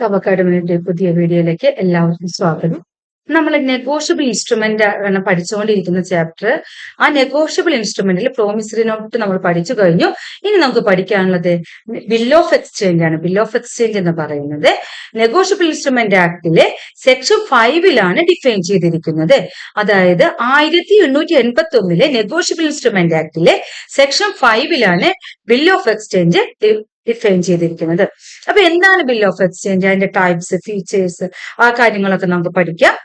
Sub അക്കാഡമിയുടെ പുതിയ വീഡിയോയിലേക്ക് എല്ലാവർക്കും സ്വാഗതം. നമ്മൾ നെഗോഷ്യബിൾ ഇൻസ്ട്രുമെന്റ് ആണ് പഠിച്ചുകൊണ്ടിരിക്കുന്ന ചാപ്റ്റർ. ആ നെഗോഷ്യബിൾ ഇൻസ്ട്രുമെന്റിൽ പ്രോമിസറി നോട്ട് നമ്മൾ പഠിച്ചു കഴിഞ്ഞു. ഇനി നമുക്ക് പഠിക്കാനുള്ളത് ബിൽ ഓഫ് എക്സ്ചേഞ്ച് ആണ്. ബിൽ ഓഫ് എക്സ്ചേഞ്ച് എന്ന് പറയുന്നത് നെഗോഷ്യബിൾ ഇൻസ്ട്രുമെന്റ് ആക്ടിലെ സെക്ഷൻ 5 ഡിഫൈൻ ചെയ്തിരിക്കുന്നത്. അതായത് 1881 നെഗോഷ്യബിൾ ഇൻസ്ട്രുമെന്റ് ആക്ടിലെ section 5 bill of exchange define ചെയ്തിരിക്കുന്നത്. അപ്പൊ എന്താണ് ബിൽ ഓഫ് എക്സ്ചേഞ്ച്, അതിന്റെ ടൈപ്സ്, ഫീച്ചേഴ്സ്, ആ കാര്യങ്ങളൊക്കെ നമുക്ക് പഠിക്കാം.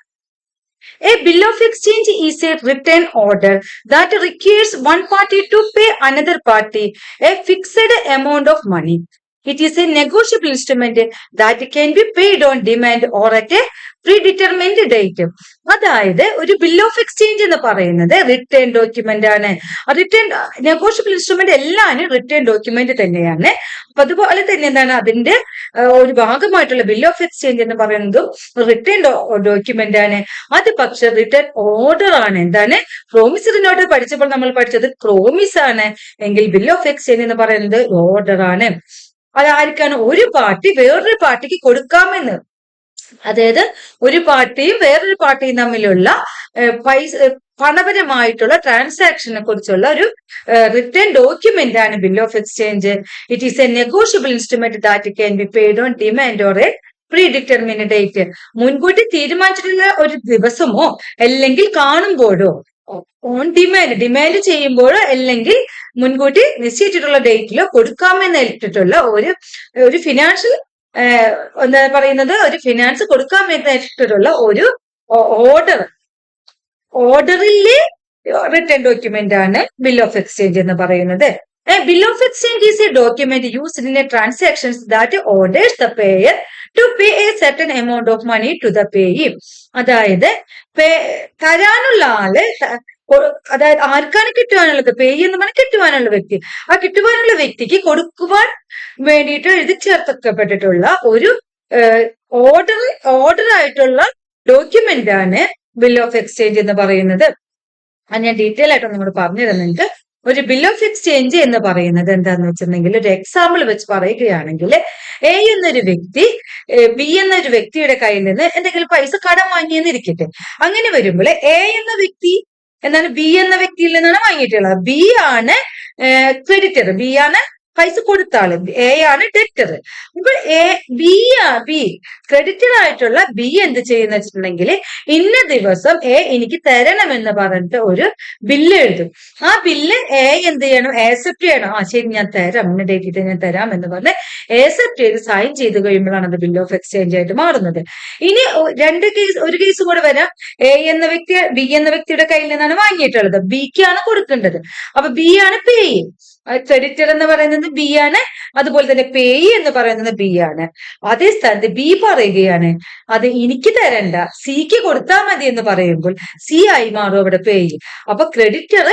A bill of exchange is a written order that requires one party to pay another party a fixed amount of money. It is a negotiable instrument that can be paid on demand or at a predetermined date. അതായത് ഒരു bill of exchange എന്ന് പറയുന്നത് return document ആണ്. Return negotiable instrument എല്ലാവരും return document തന്നെയാണ്. അപ്പൊ അതുപോലെ തന്നെ എന്താണ് അതിന്റെ ഒരു ഭാഗമായിട്ടുള്ള ബിൽ ഓഫ് എക്സ്ചേഞ്ച് എന്ന് പറയുന്നതും റിട്ടേൺ ഡോക്യുമെന്റ് ആണ്. അത് പക്ഷെ റിട്ടേൺ ഓർഡർ ആണ്. എന്താണ് പ്രോമിസറി നോട്ട് പഠിച്ചപ്പോൾ നമ്മൾ പഠിച്ചത് പ്രോമിസ് ആണ്, എങ്കിൽ ബിൽ ഓഫ് എക്സ്ചേഞ്ച് എന്ന് പറയുന്നത് ഓർഡർ ആണ്. അതാർക്കാണ്? ഒരു പാർട്ടി വേറൊരു പാർട്ടിക്ക് കൊടുക്കാമെന്ന്. അതായത് ഒരു പാർട്ടിയും വേറൊരു പാർട്ടിയും തമ്മിലുള്ള പണപരമായിട്ടുള്ള ട്രാൻസാക്ഷനെ കുറിച്ചുള്ള ഒരു റിട്ടേൺ ഡോക്യുമെന്റ് ആണ് bill of exchange. It is a negotiable instrument that can be paid on demand or a predetermined date. മുൻകൂട്ടി തീരുമാനിച്ചിട്ടുള്ള ഒരു ദിവസമോ അല്ലെങ്കിൽ കാണുമ്പോഴോ, ഓൺ ഡിമാൻഡ് ചെയ്യുമ്പോഴോ അല്ലെങ്കിൽ മുൻകൂട്ടി നിശ്ചയിച്ചിട്ടുള്ള ഡേറ്റിലോ കൊടുക്കാമെന്ന് ഏറ്റിട്ടുള്ള ഒരു ഫിനാൻഷ്യൽ എന്താ പറയുന്നത്, ഒരു ഫിനാൻസ് കൊടുക്കാമെന്ന് ഏറ്റിട്ടുള്ള ഒരു ഓർഡറിലെ റിട്ടേൺ ഡോക്യുമെന്റ് ആണ് ബിൽ ഓഫ് എക്സ്ചേഞ്ച് എന്ന് പറയുന്നത്. A bill of exchange is a document used in a transactions that orders the payer to pay a certain amount of money to the payee. അതായത് തരാനുള്ള ആള്, അതായത് ആർക്കാണ് കിട്ടുവാനുള്ളത്? പേയ് എന്ന് പറഞ്ഞാൽ കിട്ടുവാനുള്ള വ്യക്തി. ആ കിട്ടുവാനുള്ള വ്യക്തിക്ക് കൊടുക്കുവാൻ വേണ്ടിയിട്ട് എഴുതി ചേർക്കപ്പെട്ടിട്ടുള്ള ഒരു ഓർഡർ ആയിട്ടുള്ള ഡോക്യുമെന്റ് ആണ് ബിൽ ഓഫ് എക്സ്ചേഞ്ച് എന്ന് പറയുന്നത്. അത് ഞാൻ ഡീറ്റെയിൽ ആയിട്ട് നിങ്ങൾ പറഞ്ഞു തരുന്നുണ്ട്. ഒരു ബിൽ ഓഫ് എക്സ്ചേഞ്ച് എന്ന് പറയുന്നത് എന്താന്ന് വെച്ചിട്ടുണ്ടെങ്കിൽ, ഒരു എക്സാമ്പിൾ വെച്ച് പറയുകയാണെങ്കിൽ, എ എന്നൊരു വ്യക്തി ബി എന്നൊരു വ്യക്തിയുടെ കയ്യിൽ നിന്ന് എന്തെങ്കിലും പൈസ കടം വാങ്ങിയെന്നിരിക്കട്ടെ. അങ്ങനെ വരുമ്പോൾ എ എന്ന വ്യക്തി എന്താണ് ബി എന്ന വ്യക്തിയിൽ നിന്നാണ് വാങ്ങിയിട്ടുള്ളത്. ബി ആണ് ക്രെഡിറ്റർ, ബി ആണ് പൈസ കൊടുത്ത ആള്, എ ആണ് ഡെറ്റർ. അപ്പോൾ ബി ക്രെഡിറ്റർ ആയിട്ടുള്ള ബി എന്ത് ചെയ്യുന്ന വെച്ചിട്ടുണ്ടെങ്കിൽ, ഇന്ന ദിവസം എ എനിക്ക് തരണമെന്ന് പറഞ്ഞിട്ട് ഒരു ബില്ല് എഴുതും. ആ ബില്ല് എ എന്ത് ചെയ്യണം? ആക്സെപ്റ്റ് ചെയ്യണം. ശരി, ഞാൻ തരാം, ഇന്ന ഡേറ്റിൽ ഞാൻ തരാം എന്ന് പറഞ്ഞ് ആക്സെപ്റ്റ് ചെയ്ത് സൈൻ ചെയ്ത് കഴിയുമ്പോഴാണ് അത് ബിൽ ഓഫ് എക്സ്ചേഞ്ച് ആയിട്ട് മാറുന്നത്. ഇനി ഒരു കേസ് കൂടെ വരാം. എ എന്ന വ്യക്തി ബി എന്ന വ്യക്തിയുടെ കയ്യിൽ നിന്നാണ് വാങ്ങിയിട്ടുള്ളത്, ബിക്കാണ് കൊടുക്കേണ്ടത്. അപ്പൊ ബി ആണ് പേയ്. ക്രെഡിറ്റർ എന്ന് പറയുന്നത് ബി ആണ്, അതുപോലെ തന്നെ പേയ് എന്ന് പറയുന്നത് ബി ആണ്. അതേ സ്ഥാനത്ത് ബി പറയുകയാണ് അത് എനിക്ക് തരണ്ട, സിക്ക് കൊടുത്താൽ മതി എന്ന് പറയുമ്പോൾ സി ആയി മാറും അവിടെ പേയ്. അപ്പൊ ക്രെഡിറ്റർ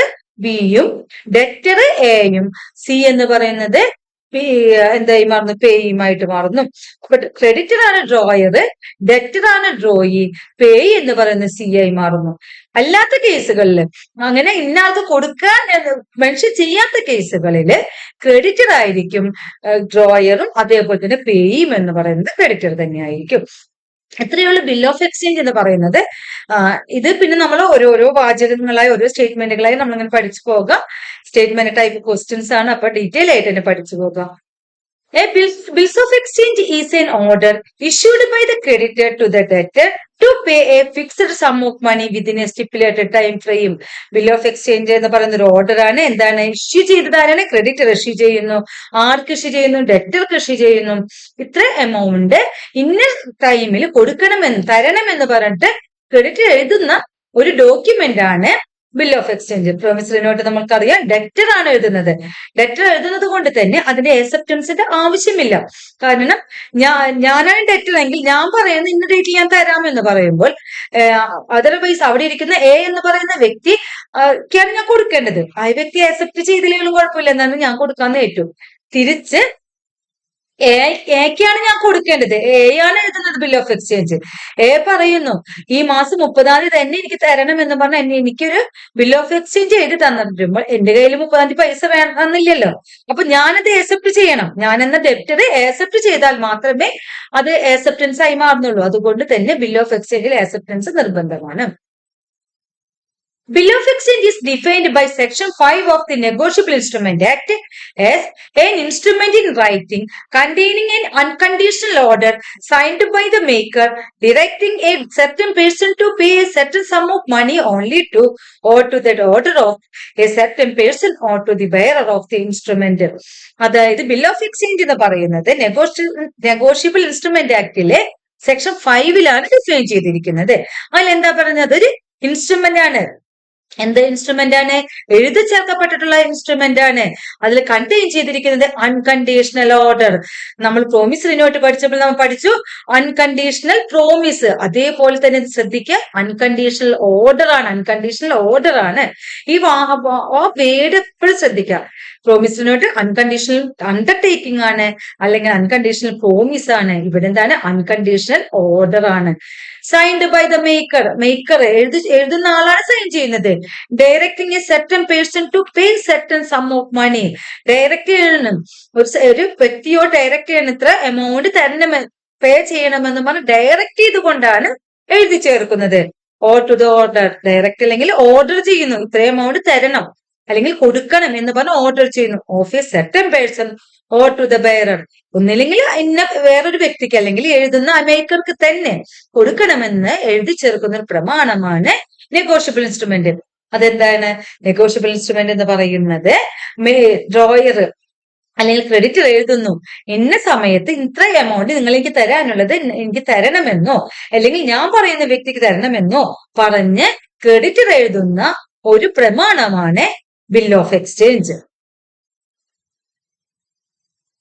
ബിയും ഡെറ്റർ എയും സി എന്ന് പറയുന്നത് എന്തായി മാറുന്നു? പേയുമായിട്ട് മാറുന്നു. ക്രെഡിറ്റർ ആണ് ഡ്രോയർ, ഡെറ്റർ ആണ് ഡ്രോയി, പേയ് എന്ന് പറയുന്നത് സി ആയി മാറുന്നു. അല്ലാത്ത കേസുകളിൽ, അങ്ങനെ ഇന്നാൾക്ക് കൊടുക്കാൻ മെൻഷൻ ചെയ്യാത്ത കേസുകളിൽ ക്രെഡിറ്റർ ആയിരിക്കും ഡ്രോയറും, അതേപോലെ തന്നെ പേയും എന്ന് പറയുന്നത് ക്രെഡിറ്റർ തന്നെയായിരിക്കും. എത്രയുള്ള ബിൽ ഓഫ് എക്സ്ചേഞ്ച് എന്ന് പറയുന്നത്. ഇത് പിന്നെ നമ്മൾ ഓരോരോ വാചകങ്ങളായി, ഓരോ സ്റ്റേറ്റ്മെന്റുകളായി നമ്മളിങ്ങനെ പഠിച്ചു പോകാം. സ്റ്റേറ്റ്മെന്റ് ടൈപ്പ് ക്വസ്റ്റ്യൻസ് ആണ്, അപ്പൊ ഡീറ്റെയിൽ ആയിട്ട് തന്നെ പഠിച്ചു പോകാം. A bill of exchange is an order issued by the creditor to the debtor to pay a fixed sum of money within a stipulated time frame. Bill of exchange എന്ന് പറയുന്ന ഒരു order ആണ്. എന്താണ് issue ചെയ്തതാരാണ്? Creditor issue ചെയ്യുന്നു. ആർക്ക് issue ചെയ്യുന്നു? ഡെറ്റർക്ക് issue ചെയ്യുന്നു. ഇത്ര amount ഇന്ന ടൈമിൽ തരണമെന്ന് പറഞ്ഞിട്ട് ക്രെഡിറ്റർ എഴുതുന്ന ഒരു ഡോക്യുമെന്റ് ആണ് bill of exchange. Promissory note നമുക്കറിയാം ഡെറ്റർ ആണ് എഴുതുന്നത്. ഡെറ്റർ എഴുതുന്നത് കൊണ്ട് തന്നെ അതിന്റെ ആക്സെപ്റ്റൻസിന്റെ ആവശ്യമില്ല. കാരണം ഞാനാണ് ഡെറ്റർ എങ്കിൽ ഞാൻ പറയുന്നത് ഇന്ന ഡേറ്റ് ഞാൻ തരാമെന്ന് പറയുമ്പോൾ അതർവൈസ് അവിടെ ഇരിക്കുന്ന എ എന്ന് പറയുന്ന വ്യക്തിക്കാണ് ഞാൻ കൊടുക്കേണ്ടത്. ആ വ്യക്തി ആക്സെപ്റ്റ് ചെയ്തില്ലെങ്കിലും കുഴപ്പമില്ല, എന്നാലും ഞാൻ കൊടുക്കാന്ന് ഏറ്റു. തിരിച്ച് എക്കാണ് ഞാൻ കൊടുക്കേണ്ടത്. എ ആണ് എഴുതുന്നത് ബിൽ ഓഫ് എക്സ്ചേഞ്ച്. എ പറയുന്നു ഈ മാസം 30-ാം തീയതി തന്നെ എനിക്ക് തരണം എന്ന് പറഞ്ഞാൽ എനിക്കൊരു ബിൽ ഓഫ് എക്സ്ചേഞ്ച് എഴുതി തന്നിട്ടുമ്പോൾ എന്റെ കയ്യിൽ 30-ാം തീയതി പൈസ വേണമെന്നില്ലല്ലോ. അപ്പൊ ഞാനത് ആക്സെപ്റ്റ് ചെയ്യണം. ഞാൻ എന്ന ഡെപ്റ്റർ ആക്സെപ്റ്റ് ചെയ്താൽ മാത്രമേ അത് ആക്സെപ്റ്റൻസ് ആയി മാറുന്നുള്ളൂ. അതുകൊണ്ട് തന്നെ ബിൽ ഓഫ് എക്സ്ചേഞ്ചിൽ ആക്സെപ്റ്റൻസ് നിർബന്ധമാണ്. Bill of exchange is defined by Section 5 of the Negotiable Instrument Act as an instrument in writing containing an unconditional order signed by the maker directing a certain person to pay a certain sum of money only to or to the order of a certain person or to the bearer of the instrument. അതായത് bill of exchange എന്ന് പറയുന്നത് negotiable instrument ആക്ടിലെ section 5-ലാണ് define ചെയ്തിരിക്കുന്നത്. അതിൽ എന്താ പറയുന്നത്? ഒരു instrument ആണ്. എന്ത് ഇൻസ്ട്രുമെന്റ് ആണ്? എഴുതി ചേർക്കപ്പെട്ടിട്ടുള്ള ഇൻസ്ട്രുമെന്റ് ആണ്. അതിൽ കണ്ടെയ്ൻ ചെയ്തിരിക്കുന്നത് അൺകണ്ടീഷണൽ ഓർഡർ. നമ്മൾ പ്രോമിസറി നോട്ട് പഠിച്ചപ്പോൾ നമ്മൾ പഠിച്ചു അൺകണ്ടീഷണൽ പ്രോമിസ്. അതേപോലെ തന്നെ ശ്രദ്ധിക്കുക, അൺകണ്ടീഷണൽ ഓർഡർ ആണ്. അൺകണ്ടീഷണൽ ഓർഡർ ആണ്. ഈ വേർഡ് എപ്പോഴും ശ്രദ്ധിക്കുക. പ്രോമിസറി നോട്ട് അൺകണ്ടീഷണൽ അണ്ടർടേക്കിംഗ് ആണ്, അല്ലെങ്കിൽ അൺകണ്ടീഷണൽ പ്രോമിസ് ആണ്. ഇവിടെ എന്താണ്? അൺകണ്ടീഷണൽ ഓർഡർ ആണ്. Signed by the maker. Maker എഴുതുന്ന ആളാണ് സൈൻ ചെയ്യുന്നത്. Directing a certain person to pay certain sum of money. Direct ചെയ്യണം, ഒരു വ്യക്തിയോട് ഡയറക്റ്റ് ചെയ്യണം, ഇത്ര എമൗണ്ട് തരണം, പേ ചെയ്യണമെന്ന് പറഞ്ഞ് ഡയറക്റ്റ് ചെയ്തുകൊണ്ടാണ് എഴുതി ചേർക്കുന്നത്. Or to the order. Direct അല്ലെങ്കിൽ ഓർഡർ ചെയ്യുന്നു, ഇത്ര എമൗണ്ട് തരണം അല്ലെങ്കിൽ കൊടുക്കണം എന്ന് പറഞ്ഞ് ഓർഡർ ചെയ്യുന്നു. Of a certain person or to the bearer. ഒന്നില്ലെങ്കിൽ ഇന്ന വേറൊരു വ്യക്തിക്ക് അല്ലെങ്കിൽ എഴുതുന്ന മേക്കർക്ക് തന്നെ കൊടുക്കണമെന്ന് എഴുതി ചേർക്കുന്ന ഒരു പ്രമാണമാണ് നെഗോഷ്യബിൾ ഇൻസ്ട്രുമെന്റ്. അതെന്താണ് നെഗോഷ്യബിൾ ഇൻസ്ട്രുമെന്റ് എന്ന് പറയുന്നത്? ഡ്രോയർ അല്ലെങ്കിൽ ക്രെഡിറ്റർ എഴുതുന്നു, ഇന്ന സമയത്ത് ഇത്ര എമൗണ്ട് നിങ്ങൾ എനിക്ക് തരാനുള്ളത് എനിക്ക് തരണമെന്നോ അല്ലെങ്കിൽ ഞാൻ പറയുന്ന വ്യക്തിക്ക് തരണമെന്നോ പറഞ്ഞ് ക്രെഡിറ്റർ എഴുതുന്ന ഒരു പ്രമാണമാണ് bill of exchange.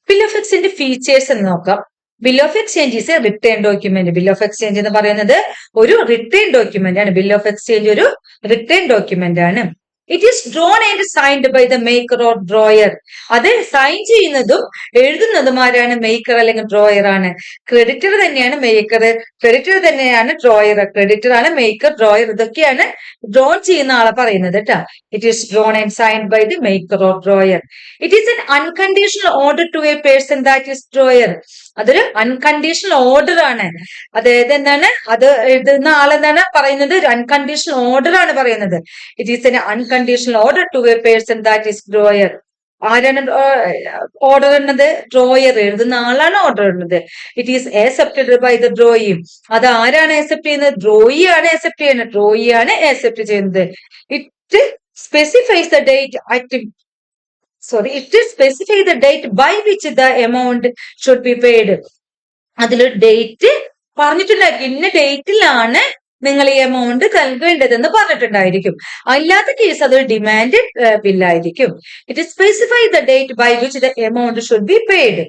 Bill of exchange features എന്ന് നോക്കാം. Bill of exchange is a written document. Bill of exchange എന്ന് പറയുന്നത് ഒരു റിട്ടേൺ ഡോക്യുമെന്റ് ആണ്. ബിൽ ഓഫ് എക്സ്ചേഞ്ച് ഒരു റിട്ടേൺ ഡോക്യുമെന്റ് ആണ്. It is drawn and signed by the maker or drawer. അത് sign ചെയ്യുന്നതും എഴുതുന്നതും ആരാണ്? മേക്കർ അല്ലെങ്കിൽ ഡ്രോയർ ആണ്. ക്രെഡിറ്റർ തന്നെയാണ് മേക്കർ, ക്രെഡിറ്റർ തന്നെയാണ് ഡ്രോയർ. ക്രെഡിറ്റർ ആണ് മേക്കർ, ഡ്രോയർ. ഇതൊക്കെയാണ് ഡ്രോൺ ചെയ്യുന്ന ആളെ പറയുന്നത് കേട്ടോ. It is drawn and signed by the maker or drawer. It is an unconditional order to a person that is drawer. അതൊരു അൺകണ്ടീഷണൽ ഓർഡർ ആണ്. അതായത് എന്താണ്? അത് എഴുതുന്ന ആളെന്താണ് പറയുന്നത്? ഒരു അൺകണ്ടീഷണൽ ഓർഡർ ആണ് പറയുന്നത്. It is an unconditional order to a person that is drawer. ആരാണ് ഓർഡർ എന്നത്? ഡ്രോയർ. എഴുതുന്ന ആളാണ് ഓർഡർ എന്നത്. It is accepted by the drawee. അത് ആരാണ് ആക്സെപ്റ്റ് ചെയ്യുന്നത്? ഡ്രോയി ആണ് ആക്സെപ്റ്റ് ചെയ്യുന്നത്. ഡ്രോയി ആണ് ആക്സെപ്റ്റ് ചെയ്യുന്നത്. It specifies the date it specifies the date by which the amount should be paid. അതിലൊരു ഡേറ്റ് പറഞ്ഞിട്ടുണ്ടായിരിക്കും. ഇന്ന ഡേറ്റിലാണ് നിങ്ങൾ ഈ എമൗണ്ട് നൽകേണ്ടതെന്ന് പറഞ്ഞിട്ടുണ്ടായിരിക്കും. അല്ലാത്ത കേസ് അതൊരു ഡിമാൻഡ് ബില്ലായിരിക്കും. It specify the date by which the amount should be paid.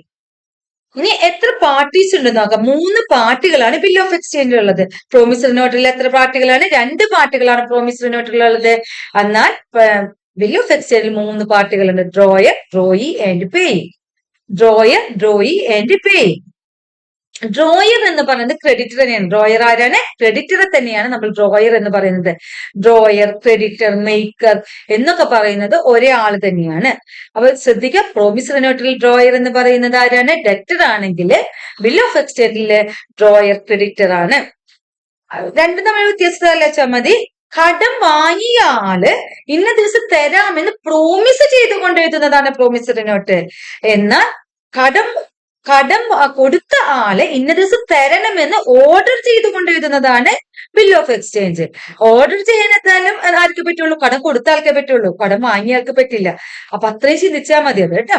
ഇനി എത്ര പാർട്ടീസ് ഉണ്ടെന്ന് നോക്കാം. 3 പാർട്ടികളാണ് ബിൽ ഓഫ് എക്സ്ചേഞ്ച് ഉള്ളത്. പ്രോമിസറി നോട്ടിൽ എത്ര പാർട്ടികളാണ്? 2 പാർട്ടികളാണ് പ്രോമിസറി നോട്ടിലുള്ളത്. എന്നാൽ ബിൽ ഓഫ് എക്സ്ചേഞ്ചിൽ 3 പാർട്ടികളുണ്ട്. Drawer, drawee and payee. Drawer, drawee and payee. Drawer എന്ന് പറയുന്നത് ക്രെഡിറ്റർ തന്നെയാണ്. ഡ്രോയർ ആരാണ്? ക്രെഡിറ്ററെ തന്നെയാണ് നമ്മൾ ഡ്രോയർ എന്ന് പറയുന്നത്. ഡ്രോയർ, ക്രെഡിറ്റർ, മേക്കർ എന്നൊക്കെ പറയുന്നത് ഒരേ ആള് തന്നെയാണ്. അപ്പൊ ശ്രദ്ധിക്കുക, പ്രോമിസറി നോട്ടിൽ ഡ്രോയർ എന്ന് പറയുന്നത് ആരാണ്? ഡെറ്റർ ആണെങ്കിൽ ബിൽ ഓഫ് എക്സ്ചേഞ്ചിലെ ഡ്രോയർ ക്രെഡിറ്റർ ആണ്. രണ്ടും തമ്മിൽ വ്യത്യസ്തമല്ല വെച്ചാൽ മതി. കടം വാങ്ങിയ ആള് ഇന്ന ദിവസം തരാമെന്ന് പ്രോമിസ് ചെയ്തുകൊണ്ട് എഴുതുന്നതാണ് പ്രോമിസറി നോട്ട്. എന്നാൽ കടം കൊടുത്ത ആള് ഇന്ന ദിവസം തരണമെന്ന് ഓർഡർ ചെയ്തുകൊണ്ട് എഴുതുന്നതാണ് ബിൽ ഓഫ് എക്സ്ചേഞ്ച്. ഓർഡർ ചെയ്യാനെത്താലും ആർക്ക് പറ്റുള്ളൂ? കടം കൊടുത്ത ആൾക്കേ പറ്റുള്ളൂ, കടം വാങ്ങിയ ആൾക്ക് പറ്റില്ല. അപ്പൊ അത്രയും ചിന്തിച്ചാൽ മതി അത് കേട്ടോ.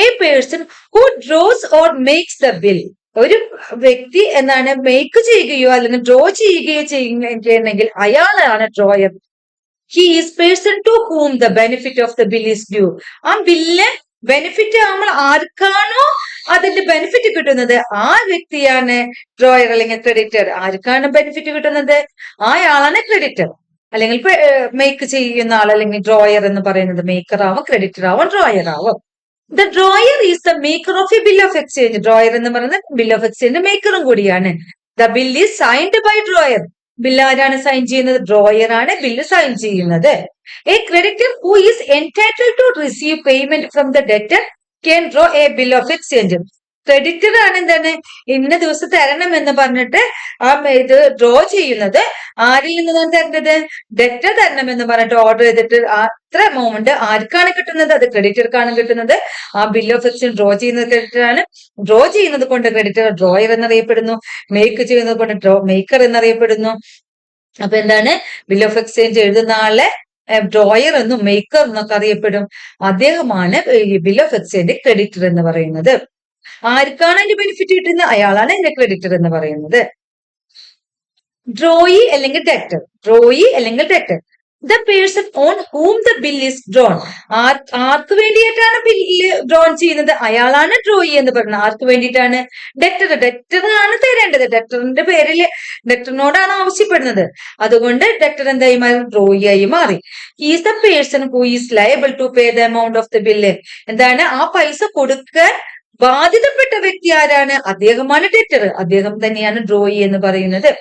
A person who draws or makes the bill. ഒരു വ്യക്തി എന്താണ് മേക്ക് ചെയ്യുകയോ അല്ലെങ്കിൽ ഡ്രോ ചെയ്യുകയോ ചെയ്യണമെങ്കിൽ അയാളാണ് drawer. He is person to whom the benefit of the bill is due. ആ ബില്ല് ബെനിഫിറ്റ് നമ്മൾ ആർക്കാണോ അതിന്റെ ബെനിഫിറ്റ് കിട്ടുന്നത് ആ വ്യക്തിയാണ് ഡ്രോയർ അല്ലെങ്കിൽ ക്രെഡിറ്റർ. ആർക്കാണ് ബെനിഫിറ്റ് കിട്ടുന്നത്? ആളാണ് ക്രെഡിറ്റർ. അല്ലെങ്കിൽ മേക്ക് ചെയ്യുന്ന ആൾ അല്ലെങ്കിൽ ഡ്രോയർ എന്ന് പറയുന്നത് മേക്കർ ആവും, ക്രെഡിറ്റർ ആവും, ഡ്രോയർ ആവും. The drawer is the maker of a bill of exchange. Drawer എന്ന് പറയുന്നത് ബിൽ ഓഫ് എക്സ്ചേഞ്ച് മേക്കറും കൂടിയാണ്. The bill is signed by drawer. Bill ആരാണ് സൈൻ ചെയ്യുന്നത്? ഡ്രോയർ ആണ് ബില്ല് സൈൻ ചെയ്യുന്നത്. A creditor who is entitled to receive payment from the debtor can draw a bill of exchange. Creditor ആണ് എന്താണ് ഇന്ന ദിവസം തരണം എന്ന് പറഞ്ഞിട്ട് ആ ഇത് ഡ്രോ ചെയ്യുന്നത്. ആരിൽ നിന്നാണ് തരുന്നത്? ഡെറ്റർ തരണം എന്ന് പറഞ്ഞിട്ട് ഓർഡർ ചെയ്തിട്ട് അത്ര എമൗണ്ട് ആർക്കാണ് കിട്ടുന്നത്? അത് ക്രെഡിറ്റർക്കാണ് കിട്ടുന്നത്. ആ ബിൽ ഓഫ് എക്സ്ചേഞ്ച് ഡ്രോ ചെയ്യുന്നത് ക്രെഡിറ്ററാണ്. ഡ്രോ ചെയ്യുന്നത് കൊണ്ട് ക്രെഡിറ്റർ ഡ്രോയർ എന്നറിയപ്പെടുന്നു. മേക്ക് ചെയ്യുന്നത് കൊണ്ട് മേക്കർ എന്നറിയപ്പെടുന്നു. അപ്പൊ എന്താണ് ബിൽ ഓഫ് എക്സ്ചേഞ്ച് എഴുതുന്ന ആളെ ഡ്രോയർ എന്നും മേക്കർ എന്നൊക്കെ അറിയപ്പെടും. അദ്ദേഹമാണ് ഈ ബിൽ ഓഫ് എക്സ്ചേഞ്ച് ക്രെഡിറ്റർ എന്ന് പറയുന്നത്. ആർക്കാണ് അതിന്റെ ബെനിഫിറ്റ് കിട്ടുന്നത്? അയാളാണ് അതിന്റെ ക്രെഡിറ്റർ എന്ന് പറയുന്നത്. ഡ്രോയി അല്ലെങ്കിൽ ഡെറ്റർ. ഡ്രോയി അല്ലെങ്കിൽ debtor. The person on whom the bill is drawn. ആർക്ക് വേണ്ടിയിട്ടാണ് ബില്ല് ഡ്രോൺ ചെയ്യുന്നത്? അയാളാണ് ഡ്രോയി എന്ന് പറയുന്നത്. ആർക്ക് വേണ്ടിയിട്ടാണ്? ഡെറ്റർ. ഡെറ്ററാണ് തരേണ്ടത്. ഡെറ്ററിന്റെ പേരിൽ ഡെറ്ററിനോടാണ് ആവശ്യപ്പെടുന്നത്. അതുകൊണ്ട് ഡെറ്റർ എന്തായി മാറി? ഡ്രോയി ആയി മാറി. Is the person who is liable to pay the amount of the bill. എന്താണ് ആ പൈസ കൊടുക്കാൻ ബാധിതപ്പെട്ട വ്യക്തി ആരാണ്? അദ്ദേഹമാണ് ഡെറ്റർ. അദ്ദേഹം തന്നെയാണ് ഡ്രോയി എന്ന് പറയുന്നത്.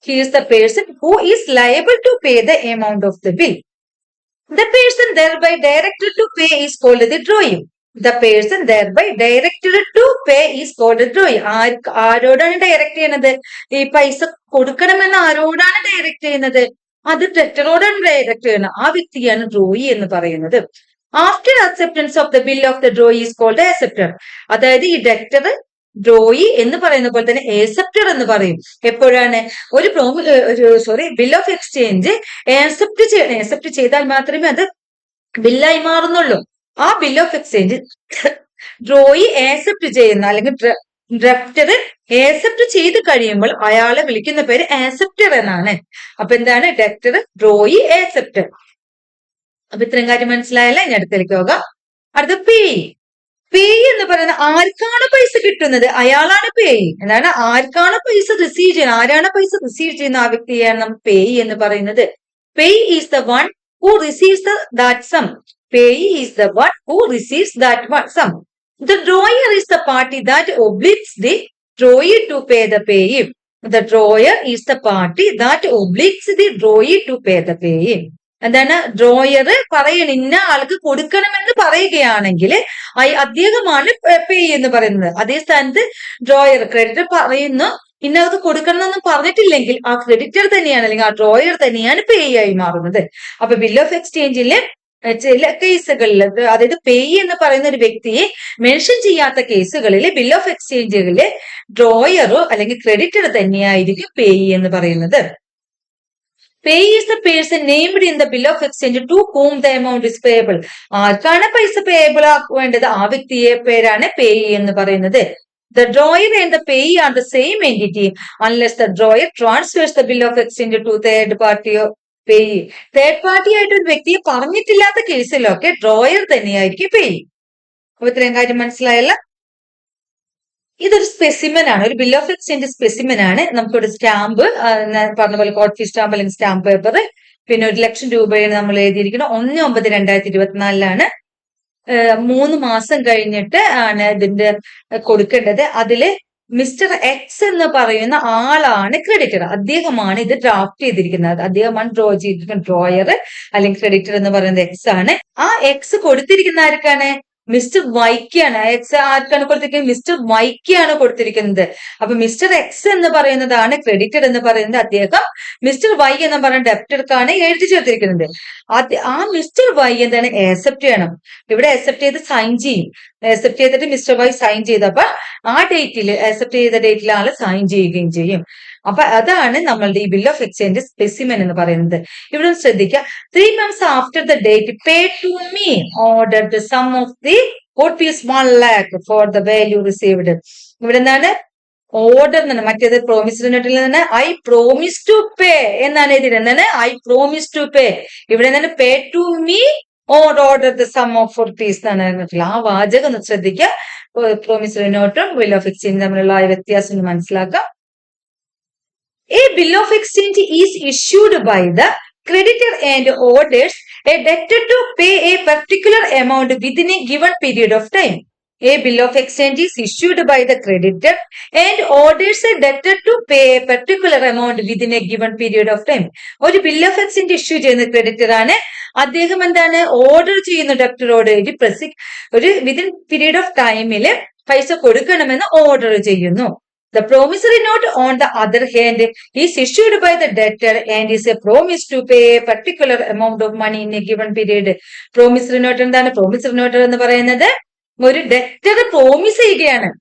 He is the person who is liable to pay the amount of the bill. The person thereby directed to pay is called the drawing. The person thereby directed to pay is called the drawing. ആരോടാണ് direct ചെയ്യുന്നത്? ഈ പൈസ കൊടുക്കണമെന്ന് ആരോടാണ് direct ചെയ്യുന്നത്? അത് ഡെറ്ററോടാണ് direct ചെയ്യുന്നത്. ആ വ്യക്തിയാണ് ഡ്രോയി എന്ന് പറയുന്നത്. After acceptance of the bill of the drawee is called acceptor. അതായത് ഈ ഡെറ്റർ ഡ്രോയി എന്ന് പറയുന്ന പോലെ തന്നെ ആക്സെപ്റ്റർ എന്ന് പറയും. എപ്പോഴാണ് ബിൽ ഓഫ് എക്സ്ചേഞ്ച് ആക്സെപ്റ്റ് ചെയ്താൽ മാത്രമേ അത് ബില്ലായി മാറുന്നുള്ളൂ. ആ bill of exchange drawee accept ചെയ്യുന്ന അല്ലെങ്കിൽ ഡെറ്റർ ആക്സെപ്റ്റ് ചെയ്ത് കഴിയുമ്പോൾ അയാളെ വിളിക്കുന്ന പേര് ആക്സെപ്റ്റർ എന്നാണ്. അപ്പൊ എന്താണ് ഡെറ്റർ, ഡ്രോയി, ആക്സെപ്റ്റർ. അപ്പൊ ഇത്രയും കാര്യം മനസ്സിലായല്ലേ? ഇനി അടുത്തേക്ക് പോകാം. അടുത്ത പേ. പേ എന്ന് പറയുന്നത് ആർക്കാണ് പൈസ കിട്ടുന്നത്? അയാളാണ് പേ. എന്താണ് ആർക്കാണ് പൈസ റിസീവ് ചെയ്യുന്നത്? ആരാണ് പൈസ റിസീവ് ചെയ്യുന്ന ആ വ്യക്തിയാണ് നമ്മൾ പേ എന്ന് പറയുന്നത്. Payee is the one who receives that sum. Payee is the one who receives that sum. The drawer is the party that obliges the drawee to pay the payee. The drawer is the party that obliges the drawee to pay the payee. എന്താണ് drawer പറയണ ഇന്ന ആൾക്ക് കൊടുക്കണമെന്ന് പറയുകയാണെങ്കിൽ അദ്ദേഹമാണ് പേ എന്ന് പറയുന്നത്. അതേ സ്ഥാനത്ത് ഡ്രോയർ ക്രെഡിറ്റർ പറയുന്നു ഇന്നത് കൊടുക്കണമെന്ന് പറഞ്ഞിട്ടില്ലെങ്കിൽ ആ ക്രെഡിറ്റർ തന്നെയാണ് അല്ലെങ്കിൽ ആ ഡ്രോയർ തന്നെയാണ് പേ ആയി മാറുന്നത്. അപ്പൊ ബിൽ ഓഫ് എക്സ്ചേഞ്ചില് ചില കേസുകളിൽ അതായത് പേ എന്ന് പറയുന്ന ഒരു വ്യക്തിയെ മെൻഷൻ ചെയ്യാത്ത കേസുകളിൽ ബിൽ ഓഫ് എക്സ്ചേഞ്ചുകളില് ഡ്രോയറോ അല്ലെങ്കിൽ ക്രെഡിറ്റർ തന്നെയായിരിക്കും പേ എന്ന് പറയുന്നത്. Pay is the person named in the bill of exchange to whom the amount is payable. ആർക്കാണ് പൈസ പേയബിൾ ആക്കേണ്ടത്? ആ വ്യക്തിയെ പേരാണ് പേ എന്ന് പറയുന്നത്. The drawer and the payee are the same entity unless the drawer transfers the bill of exchange to third party or payee. Third party ആയിട്ട് ഒരു വ്യക്തിയെ പറഞ്ഞിട്ടില്ലാത്ത കേസിലൊക്കെ ഡ്രോയർ തന്നെയായിരിക്കും പേ. അപ്പൊ ഇത്രയും കാര്യം മനസ്സിലായല്ല? ഇതൊരു സ്പെസിമൻ ആണ്, ഒരു ബിൽ ഓഫ് എക്സ്ചേഞ്ച് സ്പെസിമൻ ആണ്. നമുക്കിവിടെ സ്റ്റാമ്പ് പറഞ്ഞ പോലെ കോട്ട് ഫീസ് സ്റ്റാമ്പ് അല്ലെങ്കിൽ സ്റ്റാമ്പ് പേപ്പർ, പിന്നെ 1,00,000 രൂപയാണ് നമ്മൾ എഴുതിയിരിക്കുന്നത്. 1/9/2024 3 മാസം കഴിഞ്ഞിട്ട് ആണ് ഇതിന്റെ കൊടുക്കേണ്ടത്. അതില് മിസ്റ്റർ എക്സ് എന്ന് പറയുന്ന ആളാണ് ക്രെഡിറ്റർ. അദ്ദേഹമാണ് ഇത് ഡ്രാഫ്റ്റ് ചെയ്തിരിക്കുന്നത്. അദ്ദേഹമാണ് ഡ്രോ ചെയ്തിരിക്കുന്നത്. ഡ്രോയർ അല്ലെങ്കിൽ ക്രെഡിറ്റർ എന്ന് പറയുന്നത് എക്സ് ആണ്. ആ എക്സ് കൊടുത്തിരിക്കുന്ന ആർക്കാണ്? മിസ്റ്റർ വൈക്കാണ്. എക്സ് ആർക്കാണ് കൊടുത്തിരിക്കുന്നത്? മിസ്റ്റർ വൈക്കാണ് കൊടുത്തിരിക്കുന്നത്. അപ്പൊ മിസ്റ്റർ എക്സ് എന്ന് പറയുന്നതാണ് ക്രെഡിറ്റർ എന്ന് പറയുന്നത്. അദ്ദേഹം മിസ്റ്റർ വൈ എന്ന് പറയുന്ന ഡെപ്റ്റർക്കാണ് എഴുതി ചേർത്തിരിക്കുന്നത്. ആ മിസ്റ്റർ വൈ എന്താണ് ആക്സെപ്റ്റ് ചെയ്യണം. ഇവിടെ ആക്സെപ്റ്റ് ചെയ്ത് സൈൻ ചെയ്യും. ആക്സെപ്റ്റ് ചെയ്തിട്ട് മിസ്റ്റർ വൈ സൈൻ ചെയ്തപ്പോ ആ ഡേറ്റിൽ ആക്സെപ്റ്റ് ചെയ്ത ഡേറ്റിൽ ആള് സൈൻ ചെയ്യുകയും ചെയ്യും. അപ്പൊ അതാണ് നമ്മളുടെ ഈ ബിൽ ഓഫ് എക്സ്ചേഞ്ച് സ്പെസിമെൻ എന്ന് പറയുന്നത്. ഇവിടെ ശ്രദ്ധിക്കുക. 3 months after the date paid to me order the sum of the what is 1 lakh for the value received. ഇവിടെ എന്താണ് ഓർഡർ എന്നാണ്. മറ്റേത് പ്രോമിസ്ഡ് നോട്ടിൽ നിന്ന് ഐ പ്രോമിസ് ടു പേ എന്നാണ് എഴുതിയത്. എന്താണ് ഐ പ്രോമിസ് ടു പേ. ഇവിടെ എന്താണ് pay to me or order the sum of ₹4 എന്നാണ്. ആ വാചകം ഒന്ന് ശ്രദ്ധിക്കുക. പ്രോമിസ്ഡ് നോട്ടും ബിൽ ഓഫ് എക്സ്ചേഞ്ച് തമ്മിലുള്ള ആ വ്യത്യാസം മനസ്സിലാക്കാം. A bill of exchange is issued by the creditor and orders a debtor to pay a particular amount within a given period of time. A bill of exchange is issued by the creditor and orders a debtor to pay a particular amount within a given period of time. ഒരു bill of exchange issue ചെയ്യുന്ന creditor ആണ്. അദ്ദേഹം എന്താണ് order ചെയ്യുന്ന ഡെപ്റ്ററോട് ഒരു within period of ടൈമില് പൈസ കൊടുക്കണമെന്ന് ഓർഡർ ചെയ്യുന്നു. The promissory note, on the other hand, is issued by the debtor and is a promise to pay a particular amount of money in a given period. Promissory note എന്താണ്? Promissory note എന്ന് പറയുന്നത് ഒരു debtor promise ചെയ്യുകയാണ്.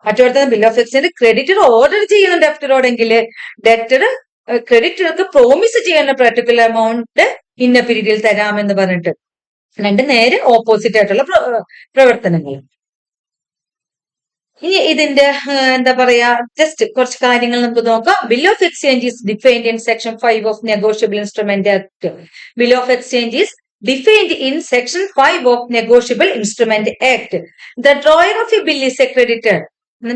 മറ്റൊരുത്ത bill of exchange creditor order ചെയ്യുന്ന ഡെപ്റ്ററോടെങ്കിൽ debtor ക്രെഡിറ്റർക്ക് promise ചെയ്യുന്ന പർട്ടിക്കുലർ എമൗണ്ട് ഇന്ന പീരീഡിൽ തരാമെന്ന് പറഞ്ഞിട്ട്. രണ്ട് നേരെ ഓപ്പോസിറ്റ് ആയിട്ടുള്ള പ്രവർത്തനങ്ങൾ. ഇനി ഇതിന്റെ എന്താ പറയാ ജസ്റ്റ് കുറച്ച് കാര്യങ്ങൾ നമുക്ക് നോക്കാം. Bill of exchange is defined in section 5 of negotiable instrument act. Bill of exchange is defined in section 5 of negotiable instrument act. The drawer of a bill is A creditor.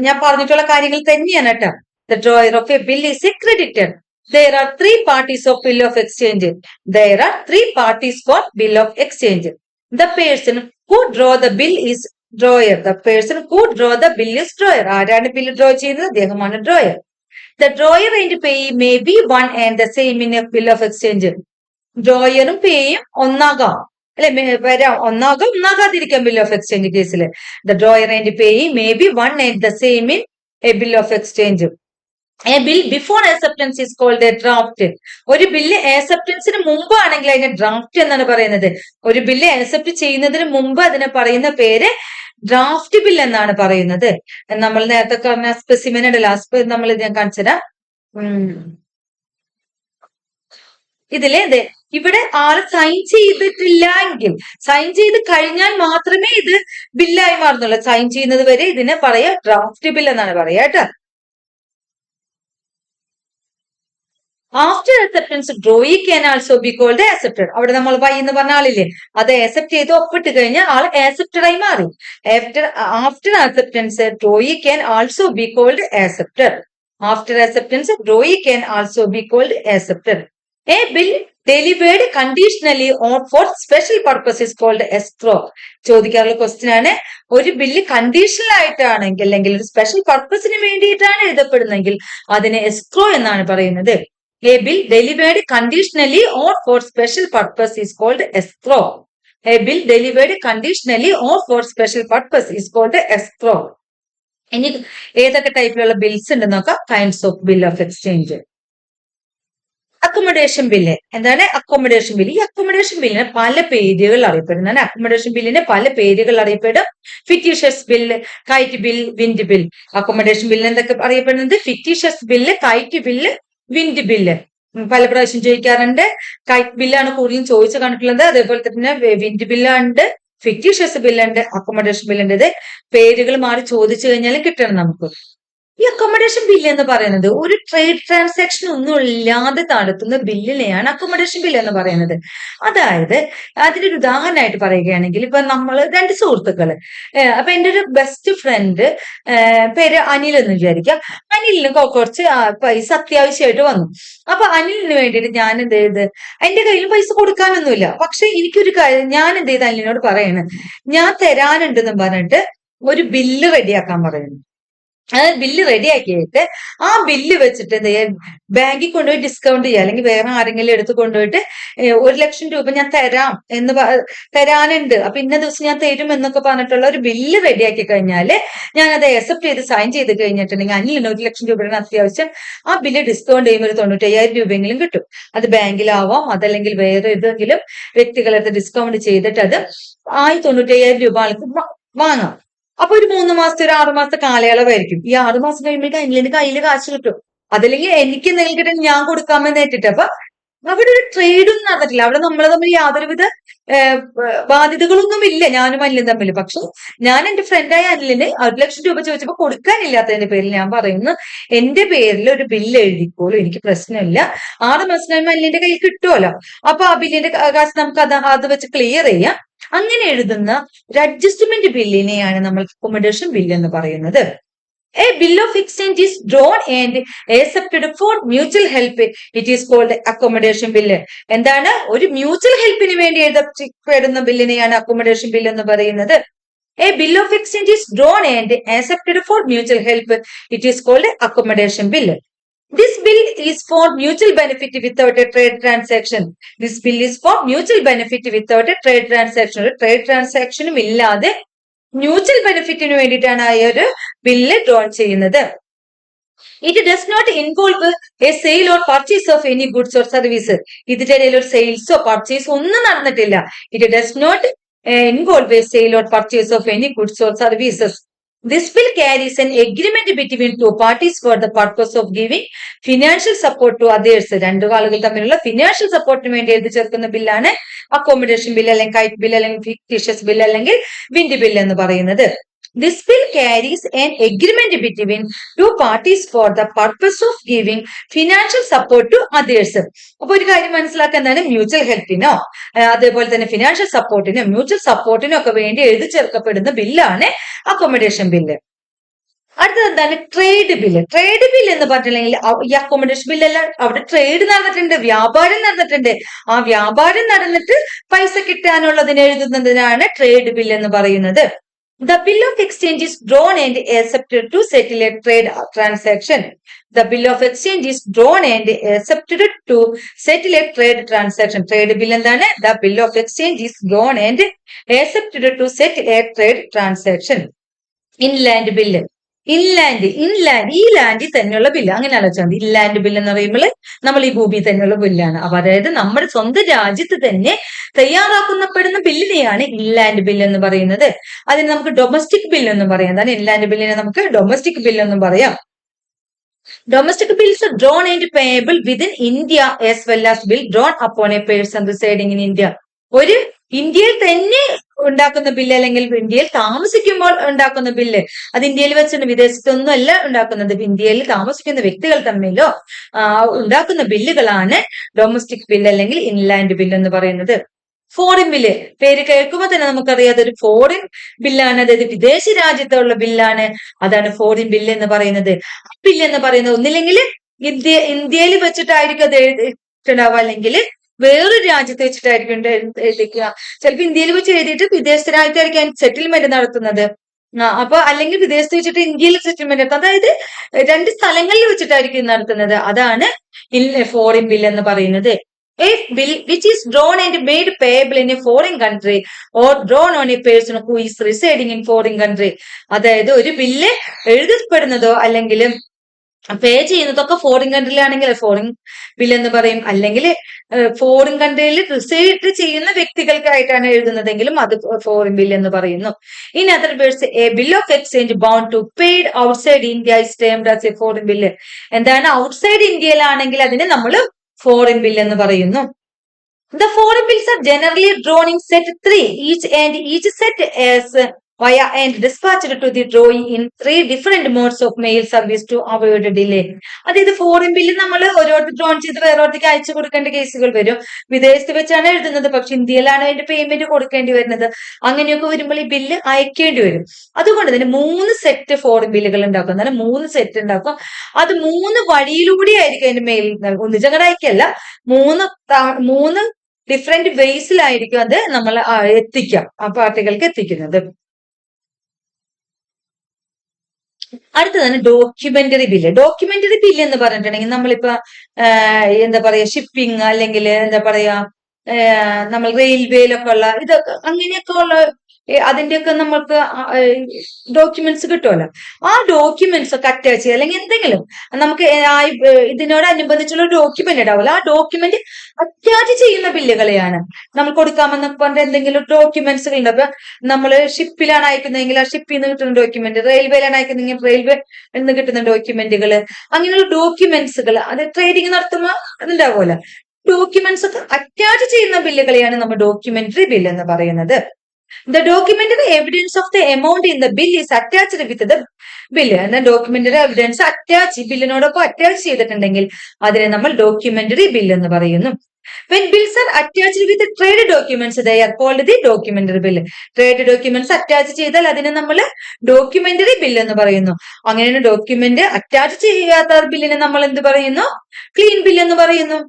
ഞാൻ പറഞ്ഞിട്ടുള്ള കാര്യങ്ങൾ തന്നെയാണ് കേട്ടോ. The drawer of a bill is A creditor. There are three parties of bill of exchange. There are three parties for bill of exchange. The person who draw the bill is drawer. The person who draw the bill is drawer. ആരാണ് bill draw ചെയ്യുന്നത്? അദ്ദേഹമാണ് drawer. The drawer and payee may be one and the same in a bill of exchange. ഡ്രോയറും പേയും ഒന്നാകാം അല്ലെ, വരാം, ഒന്നാകാതിരിക്കാം bill of exchange കേസിൽ. The drawer and payee may be one and the same in a bill of exchange. A bill before acceptance is called a draft. ഒരു bill ആക്സെപ്റ്റൻസിന് മുമ്പ് ആണെങ്കിൽ അതിനെ draft എന്നാണ് പറയുന്നത്. ഒരു ബില്ല് ആക്സെപ്റ്റ് ചെയ്യുന്നതിന് മുമ്പ് അതിനെ പറയുന്ന പേര് ഡ്രാഫ്റ്റ് ബിൽ എന്നാണ് പറയുന്നത്. നമ്മൾ നേരത്തെ പറഞ്ഞ സ്പെസിമെൻ ലാസ്റ്റ് നമ്മൾ ഞാൻ കാണിച്ചുതരാം. ഇതിലെ ഇവിടെ ആള് സൈൻ ചെയ്തിട്ടില്ല എങ്കിൽ, സൈൻ ചെയ്ത് കഴിഞ്ഞാൽ മാത്രമേ ഇത് ബില്ലായി മാറുന്നുള്ളൂ. സൈൻ ചെയ്യുന്നത് വരെ ഇതിനെ പറയാ ഡ്രാഫ്റ്റ് ബിൽ എന്നാണ് പറയാ കേട്ടോ. After acceptance drawee can also be called accepted. അവിടെ നമ്മൾ വൈ എന്ന് പറഞ്ഞ ആളില്ലേ, അത് ആക്സെപ്റ്റ് ചെയ്ത് ഒപ്പിട്ട് കഴിഞ്ഞാൽ ആൾ ആക്സെപ്റ്റഡ് ആയി മാറി. After acceptance drawee can also be called accepted. After acceptance drawee can also be called accepted. A bill delivered conditionally or for special purpose is called escrow. ചോദിക്കാറുള്ള ക്വസ്റ്റ്യൻ ആണ്. ഒരു ബില്ല് കണ്ടീഷണൽ ആയിട്ടാണെങ്കിൽ അല്ലെങ്കിൽ ഒരു special പർപ്പസിന് വേണ്ടിയിട്ടാണ് എഴുതപ്പെടുന്നതെങ്കിൽ അതിനെ escrow എന്നാണ് പറയുന്നത്. A bill delivered conditionally or for special purpose is called escrow. A bill delivered conditionally or for special purpose is called escrow. ഇനി ഏതൊക്കെ ടൈപ്പിലുള്ള ബിൽസ് ഉണ്ടെന്ന് നോക്കാം. Kinds of bill of exchange. Accommodation bill. എന്താണ് accommodation bill? ഈ accommodation ബില്ലിന് പല പേരുകൾ അറിയപ്പെടുന്നതാണ്. അക്കോമഡേഷൻ ബില്ലിന് പല പേരുകൾ അറിയപ്പെടും. Fictitious bill, kite bill, wind bill. Accommodation ബില്ലിന് എന്തൊക്കെ അറിയപ്പെടുന്നത്? Fictitious bill, kite bill, wind bill. പല പ്രാവശ്യം ചോദിക്കാറുണ്ട്. കൈറ്റ് ബില്ലാണ് കൂടുതലും ചോദിച്ചു കണ്ടിട്ടുള്ളത്. അതേപോലെ തന്നെ വിൻഡ് ബില്ലുണ്ട്, ഫിക്റ്റീഷ്യസ് ബില്ലുണ്ട്, അക്കോമഡേഷൻ ബില്ലുണ്ട്. ഇത് പേരുകൾ മാറി ചോദിച്ചു കഴിഞ്ഞാൽ കിട്ടണം നമുക്ക്. ഈ അക്കോമഡേഷൻ ബില്ല് എന്ന് പറയുന്നത് ഒരു ട്രേഡ് ട്രാൻസാക്ഷൻ ഒന്നും ഇല്ലാതെ നടത്തുന്ന ബില്ലിനെയാണ് അക്കോമഡേഷൻ ബില്ല് എന്ന് പറയുന്നത്. അതായത് അതിന്റെ ഒരു ഉദാഹരണമായിട്ട് പറയുകയാണെങ്കിൽ, ഇപ്പൊ നമ്മൾ രണ്ട് സുഹൃത്തുക്കള്, അപ്പൊ എന്റെ ഒരു ബെസ്റ്റ് ഫ്രണ്ട് പേര് അനിൽ എന്ന് വിചാരിക്കാം. അനിലിന് കുറച്ച് പൈസ അത്യാവശ്യമായിട്ട് വന്നു. അപ്പൊ അനിലിന് വേണ്ടിയിട്ട് ഞാൻ എന്ത് ചെയ്ത്, എന്റെ കയ്യിൽ പൈസ കൊടുക്കാനൊന്നുമില്ല. പക്ഷെ എനിക്കൊരു കാര്യം ഞാൻ എന്ത് ചെയ്ത് അനിലിനോട് പറയണ്, ഞാൻ തരാനുണ്ടെന്ന് പറഞ്ഞിട്ട് ഒരു ബില്ല് റെഡിയാക്കാൻ പറയുന്നു. ബില്ല് റെഡിയാക്കിയിട്ട് ആ ബില്ല് വെച്ചിട്ട് എന്ത് ചെയ്യാൻ, ബാങ്കിൽ കൊണ്ടുപോയി ഡിസ്കൗണ്ട് ചെയ്യുക, അല്ലെങ്കിൽ വേറെ ആരെങ്കിലും എടുത്ത് കൊണ്ടുപോയിട്ട് 1,00,000 രൂപ ഞാൻ തരാനുണ്ട്, അപ്പൊ ഇന്ന ദിവസം ഞാൻ തരും എന്നൊക്കെ പറഞ്ഞിട്ടുള്ള ഒരു ബില്ല് റെഡിയാക്കി കഴിഞ്ഞാല് ഞാൻ അത് അക്സെപ്റ്റ് ചെയ്ത് സൈൻ ചെയ്ത് കഴിഞ്ഞിട്ടുണ്ടെങ്കിൽ അനിലിന് 1,00,000 രൂപയുടെ അത്യാവശ്യം ആ ബില്ല് ഡിസ്കൗണ്ട് ചെയ്യുമ്പോൾ ഒരു 95,000 രൂപയെങ്കിലും കിട്ടും. അത് ബാങ്കിലാവാം, അതല്ലെങ്കിൽ വേറെ ഏതെങ്കിലും വ്യക്തികളെ ഡിസ്കൗണ്ട് ചെയ്തിട്ട് അത് 95,000 രൂപ ആൾക്ക് വാങ്ങാം. അപ്പൊ ഒരു 3 മാസത്തെ ഒരു 6 മാസത്തെ കാലയളവായിരിക്കും. ഈ 6 മാസം കഴിയുമ്പോൾ അനിലിന്റെ കയ്യിൽ കാശ് കിട്ടും. അതല്ലെങ്കിൽ എനിക്ക് എന്തെങ്കിലും കിട്ടും, ഞാൻ കൊടുക്കാമെന്ന് ഏറ്റിട്ട്. അപ്പൊ അവിടെ ഒരു ട്രേഡൊന്നും നടന്നിട്ടില്ല. അവിടെ നമ്മൾ തമ്മിൽ യാതൊരുവിധ ബാധ്യതകളൊന്നും ഇല്ല, ഞാനും അനിലും തമ്മിൽ. പക്ഷെ ഞാൻ എന്റെ ഫ്രണ്ടായ അനിലിന് 1,00,000 രൂപ ചോദിച്ചപ്പോ കൊടുക്കാനില്ലാത്തതിന്റെ പേരിൽ ഞാൻ പറയുന്നു, എന്റെ പേരിൽ ഒരു ബില്ല് എഴുതിക്കോളൂ, എനിക്ക് പ്രശ്നമില്ല. 6 മാസം കഴിയുമ്പോൾ അനിലിന്റെ കയ്യിൽ കിട്ടുമല്ലോ. അപ്പൊ ആ ബില്ലിന്റെ കാശ് നമുക്ക് അത് വെച്ച് ക്ലിയർ ചെയ്യാം. അങ്ങനെ എഴുതുന്ന ഒരു അഡ്ജസ്റ്റ്മെന്റ് ബില്ലിനെയാണ് നമ്മൾ അക്കോമഡേഷൻ ബില്ല് എന്ന് പറയുന്നത്. A bill of exchange is drawn and accepted for mutual help. It is called accommodation bill. എന്താണ്? ഒരു മ്യൂച്വൽ ഹെൽപ്പിന് വേണ്ടി എഴുതപ്പെടുന്ന ബില്ലിനെയാണ് അക്കോമഡേഷൻ ബിൽ എന്ന് പറയുന്നത്. A bill of exchange is drawn and accepted for mutual help. It is called accommodation bill. This bill is for mutual benefit without a trade transaction. This bill is for mutual benefit without a trade transaction. Trade ട്രാൻസാക്ഷനും ഇല്ലാതെ mutual ബെനിഫിറ്റിന് വേണ്ടിയിട്ടാണ് ആ ഒരു bill drawn ചെയ്യുന്നത്. It does not involve a sale or purchase of any goods or service. ഇതിന്റെ ഇടയിൽ ഒരു സെയിൽസോ പർച്ചേസോ ഒന്നും നടന്നിട്ടില്ല. It does not involve a sale or purchase of any goods or services. This bill carries an agreement between two parties for the purpose of giving financial support to others. രണ്ടു ആളുകൾ തമ്മിലുള്ള ഫിനാൻഷ്യൽ സപ്പോർട്ടിന് വേണ്ടി എഴുതി ചേർക്കുന്ന ബില്ലാണ് accommodation bill, അല്ലെങ്കിൽ KITE bill, അല്ലെങ്കിൽ ഫിക്ടീഷ്യസ് ബിൽ, അല്ലെങ്കിൽ വിൻഡ് ബിൽ എന്ന് പറയുന്നത്. This bill carries an agreement between two parties for the purpose of giving financial support to others. അപ്പൊ ഒരു കാര്യം മനസ്സിലാക്കാൻ, എന്താണ് മ്യൂച്വൽ ഹെൽപ്പിനോ അതേപോലെ തന്നെ ഫിനാൻഷ്യൽ സപ്പോർട്ടിനോ മ്യൂച്വൽ സപ്പോർട്ടിനോ ഒക്കെ വേണ്ടി എഴുതി ചേർക്കപ്പെടുന്ന ബില്ലാണ് അക്കോമഡേഷൻ ബില്ല്. അടുത്തത് എന്താണ്? Trade bill. ട്രേഡ് ബില്ല് എന്ന് പറഞ്ഞിട്ടുണ്ടെങ്കിൽ ഈ അക്കോമഡേഷൻ ബില്ലെല്ലാം അവിടെ ട്രേഡ് നടന്നിട്ടുണ്ട്, വ്യാപാരം നടന്നിട്ടുണ്ട്. ആ വ്യാപാരം നടന്നിട്ട് പൈസ കിട്ടാനുള്ളതിന് എഴുതുന്നതിനാണ് ട്രേഡ് ബില്ല് എന്ന് പറയുന്നത്. The bill of exchange is drawn and accepted to settle a trade transaction. The bill of exchange is drawn and accepted to settle a trade transaction. Trade bill എന്താണ്? The bill of exchange is drawn and accepted to settle a trade transaction. Inland bill. Inland ഈ ലാൻഡിൽ തന്നെയുള്ള bill, അങ്ങനെ ആലോചിച്ചാൽ മതി. Inland bill എന്ന് പറയുമ്പോൾ നമ്മൾ ഈ ഭൂമിയിൽ തന്നെയുള്ള ബില്ലാണ്. അപ്പൊ അതായത് നമ്മുടെ സ്വന്തം രാജ്യത്ത് തന്നെ തയ്യാറാക്കപ്പെടുന്ന ബില്ലിനെയാണ് ഇൻലാൻഡ് ബില്ല് എന്ന് പറയുന്നത്. അതിന് നമുക്ക് ഡൊമസ്റ്റിക് ബില്ല് എന്നും പറയാം. എന്താണ്? ഇൻലാൻഡ് ബില്ലിനെ നമുക്ക് ഡൊമസ്റ്റിക് ബില്ല് എന്നും പറയാം. Domestic bills are drawn and payable within India as well as bill drawn upon a person residing in India. ഒരു ഇന്ത്യയിൽ തന്നെ ഉണ്ടാക്കുന്ന ബില്ല്, അല്ലെങ്കിൽ ഇന്ത്യയിൽ താമസിക്കുമ്പോൾ ഉണ്ടാക്കുന്ന ബില്ല്, അത് ഇന്ത്യയിൽ വെച്ചിട്ട് വിദേശത്തൊന്നും അല്ല ഉണ്ടാക്കുന്നത്. ഇന്ത്യയിൽ താമസിക്കുന്ന വ്യക്തികൾ തമ്മിലോ ഉണ്ടാക്കുന്ന ബില്ലുകളാണ് ഡൊമസ്റ്റിക് ബില്ല് അല്ലെങ്കിൽ ഇൻലാൻഡ് ബില്ല് എന്ന് പറയുന്നത്. ഫോറിൻ ബില്ല്, പേര് കേൾക്കുമ്പോൾ തന്നെ നമുക്കറിയാം അതൊരു ഫോറിൻ ബില്ലാണ്, അതായത് വിദേശ രാജ്യത്തുള്ള ബില്ലാണ്. അതാണ് ഫോറിൻ ബില്ല് എന്ന് പറയുന്നത്. ബില്ല് എന്ന് പറയുന്നത് ഒന്നില്ലെങ്കിൽ ഇന്ത്യയിൽ വെച്ചിട്ടായിരിക്കും അത് എഴുതിയിട്ടുണ്ടാവുക, അല്ലെങ്കിൽ വേറൊരു രാജ്യത്ത് വെച്ചിട്ടായിരിക്കും എഴുതിക്കുക. ചിലപ്പോൾ ഇന്ത്യയിൽ വെച്ച് എഴുതിയിട്ട് വിദേശ രാജ്യത്തായിരിക്കും സെറ്റിൽമെന്റ് നടത്തുന്നത്. അപ്പൊ അല്ലെങ്കിൽ വിദേശത്ത് വെച്ചിട്ട് ഇന്ത്യയിൽ സെറ്റിൽമെന്റ് നടത്തും. അതായത് രണ്ട് സ്ഥലങ്ങളിൽ വെച്ചിട്ടായിരിക്കും നടത്തുന്നത്. അതാണ് ഫോറിൻ ബിൽ എന്ന് പറയുന്നത്. A bill which is drawn and made payable in a foreign country or drawn on a person who is residing in foreign country. അതായത് ഒരു ബില്ല് എഴുതപ്പെടുന്നതോ അല്ലെങ്കിൽ പേ ചെയ്യുന്നതൊക്കെ ഫോറിൻ കൺട്രിയിലാണെങ്കിൽ ഫോറിൻ ബിൽ എന്ന് പറയും. അല്ലെങ്കിൽ ഫോറിൻ കൺട്രിയിൽ റിസൈഡ് ചെയ്യുന്ന വ്യക്തികൾക്കായിട്ടാണ് എഴുതുന്നതെങ്കിലും അത് ഫോറിൻ ബിൽ എന്ന് പറയുന്നു. In other words, a bill of exchange bound to paid outside India is termed as a foreign bill. എന്താണ്? ഔട്ട്സൈഡ് ഇന്ത്യയിലാണെങ്കിൽ അതിനെ നമ്മൾ ഫോറിൻ ബിൽ എന്ന് പറയുന്നു. The foreign bills are generally drawn in set 3, each set as via and dispatched to the drawing in 3 different modes of mail service to avoid delay. അതായത് foreign bill നമ്മൾ ഓരോരുത്തർ drone ചെയ്ത് വേറോടത്തേക്ക് അയച്ചു കൊടുക്കേണ്ട കേസുകൾ വരും. വിദേശത്ത് വെച്ചാണ് എഴുതുന്നത്, പക്ഷെ ഇന്ത്യയിലാണ് അതിന്റെ പേയ്മെന്റ് കൊടുക്കേണ്ടി വരുന്നത്. അങ്ങനെയൊക്കെ വരുമ്പോൾ ഈ ബില്ല് അയക്കേണ്ടി വരും. അതുകൊണ്ട് തന്നെ 3 സെറ്റ് ഫോറിൻ ബില്ലുകൾ ഉണ്ടാക്കും. എന്നാലും 3 സെറ്റ് ഉണ്ടാക്കും. അത് 3 വഴിയിലൂടെ ആയിരിക്കും അതിന്റെ മെയിൽ ഒന്നിച്ചങ്ങടെ അയക്കല്ല, 3 ഡിഫറെന്റ് വേസിലായിരിക്കും അത് നമ്മൾ എത്തിക്കാം, ആ പാർട്ടികൾക്ക് എത്തിക്കുന്നത്. അടുത്തതാണ് ഡോക്യുമെന്ററി ബില്ല്. ഡോക്യുമെന്ററി ബില്ല് എന്ന് പറഞ്ഞിട്ടുണ്ടെങ്കിൽ നമ്മളിപ്പോ എന്താ പറയാ ഷിപ്പിംഗ്, അല്ലെങ്കിൽ എന്താ പറയാ നമ്മൾ റെയിൽവേയിലൊക്കെ ഉള്ള ഇതൊക്കെ അങ്ങനെയൊക്കെ ഉള്ള അതിന്റെയൊക്കെ നമ്മൾക്ക് ഡോക്യുമെന്റ്സ് കിട്ടുമല്ലോ. ആ ഡോക്യുമെന്റ്സ് ഒക്കെ അറ്റാച്ച് ചെയ്യുക, അല്ലെങ്കിൽ എന്തെങ്കിലും നമുക്ക് ഇതിനോടനുബന്ധിച്ചുള്ള ഡോക്യുമെന്റ് ഉണ്ടാവില്ല, ആ ഡോക്യുമെന്റ് അറ്റാച്ച് ചെയ്യുന്ന ബില്ലുകളെയാണ് നമ്മൾ കൊടുക്കാമെന്നൊക്കെ പറഞ്ഞ എന്തെങ്കിലും ഡോക്യുമെന്റ്സുകൾ ഉണ്ട്. അപ്പൊ നമ്മള് ഷിപ്പിലാണ് അയക്കുന്നതെങ്കിൽ ആ ഷിപ്പിൽ നിന്ന് കിട്ടുന്ന ഡോക്യുമെന്റ്, റെയിൽവേയിലാണ് അയക്കുന്നതെങ്കിൽ റെയിൽവേ നിന്ന് കിട്ടുന്ന ഡോക്യുമെന്റുകൾ, അങ്ങനെയുള്ള ഡോക്യുമെന്റ്സുകൾ അത് ട്രേഡിങ് നടത്തുമ്പോൾ അതുണ്ടാവുമല്ലോ. ഡോക്യുമെന്റ്സ് ഒക്കെ അറ്റാച്ച് ചെയ്യുന്ന ബില്ലുകളെയാണ് നമ്മൾ ഡോക്യുമെന്ററി ബിൽ എന്ന് പറയുന്നത്. The documentary evidence of the amount in the bill is attached with the bill. എന്നാൽ ഡോക്യുമെന്ററി എവിഡൻസ് ബില്ലിനോടൊപ്പം അറ്റാച്ച് ചെയ്തിട്ടുണ്ടെങ്കിൽ അതിനെ നമ്മൾ ഡോക്യുമെന്ററി ബിൽ എന്ന് പറയുന്നു. When bills are attached with the trade documents, they are called the documentary bill. Trade documents attach ചെയ്താൽ അതിനെ നമ്മൾ documentary bill എന്ന് പറയുന്നു. അങ്ങനെ ഡോക്യുമെന്റ് അറ്റാച്ച് ചെയ്യാത്ത ബില്ലിനെ നമ്മൾ എന്ത് പറയുന്നു? ക്ലീൻ ബിൽ എന്ന് പറയുന്നു.